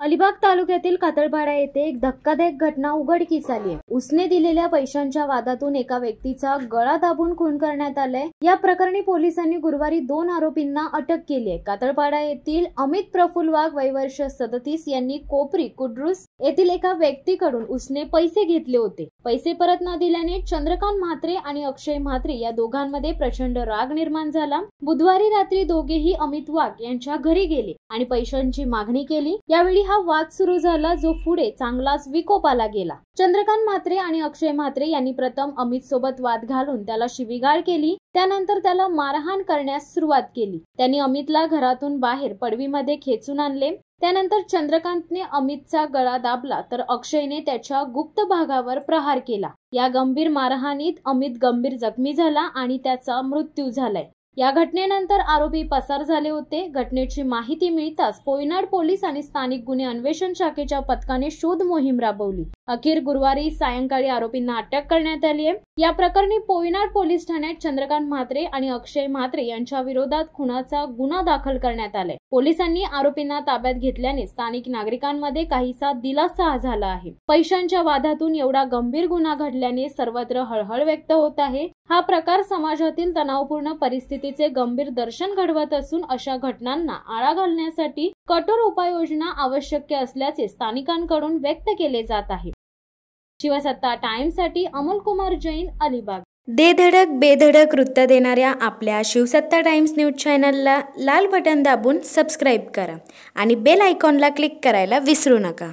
अलिबाग तालुक्यातील कातळपाडा येथे एक धक्कादायक घटना उघडकीस आली आहे। उसने दिलेल्या पैशांच्या वादातून एका व्यक्तीचा गळा दाबून खून करण्यात आलाय। या प्रकरणी पोलिसांनी गुरुवारी 2 आरोपींना अटक केली आहे। कातळपाडा येथील अमित प्रफुल्ल वाघ वय वर्ष 37 यांनी कोपरी कुड्रुस येथील एका व्यक्तीकडून उसने पैसे घेतले होते। पैसे परत न दिल्याने चंद्रकांत म्हात्रे आणि अक्षय म्हात्रे या दोघांमध्ये प्रचंड राग निर्माण झाला। बुधवारी रात्री दोघेही अमित वाघ यांच्या घरी गेले आणि पैशांची मागणी केली। यावेळी हा वाद सुरू झाला, जो पुढे चांगलाच विकोपाला गेला। चंद्रकांत म्हात्रे आणि अक्षय म्हात्रे यांनी प्रथम अमित सोबत वाद घालून त्याला शिवीगाळ केली। त्यानंतर त्याला मारहाण करण्यास सुरुवात केली। त्यांनी अमितला घरातून बाहेर पडवीमध्ये खेचून आणले। त्यानंतर चंद्रकांतने अमितचा गळा दाबला तर अक्षयने त्याच्या गुप्त भागावर प्रहार केला। या गंभीर मारहाणीत अमित गंभीर जखमी झाला आणि त्याचा मृत्यू झालाय। या घटनेनंतर आरोपी पसार झाले होते। घटनेची माहिती मिळताच पोयनाड पोलीस आणि स्थानिक गुन्हे अन्वेषण शाखेच्या पथकाने शोध मोहीम राबवली। अखेर गुरुवारी सायंकाळी आरोपींना अटक करण्यात आली आहे। या प्रकरणी पोयनाड पोलीस ठाण्यात चंद्रकांत म्हात्रे आणि अक्षय म्हात्रे यांच्या विरोधात खुनाचा गुन्हा दाखल करण्यात आलाय। पोलिसांनी आरोपींना ताब्यात घेतल्याने स्थानिक नागरिकांमध्ये काहीसा दिलासा झाला आहे। पैशांच्या वादातून एवढा गंभीर गुन्हा घडल्याने सर्वत्र हळहळ व्यक्त होत आहे। हा प्रकार समाजातील तणावपूर्ण परिस्थितीचे गंभीर दर्शन घडवत असून अशा घटनांना आळा घालण्यासाठी कठोर उपाययोजना आवश्यक असल्याचे स्थानिकांकडून व्यक्त केले जात आहे। शिवसत्ता टाइम्ससाठी अमोल कुमार जैन, अलिबाग। दे धडक बेधडक वृत्त देणाऱ्या आपल्या शिवसत्ता टाइम्स न्यूज चॅनलला लाल बटन दाबून सबस्क्राईब करा आणि बेल आयकॉनला क्लिक करायला विसरू नका।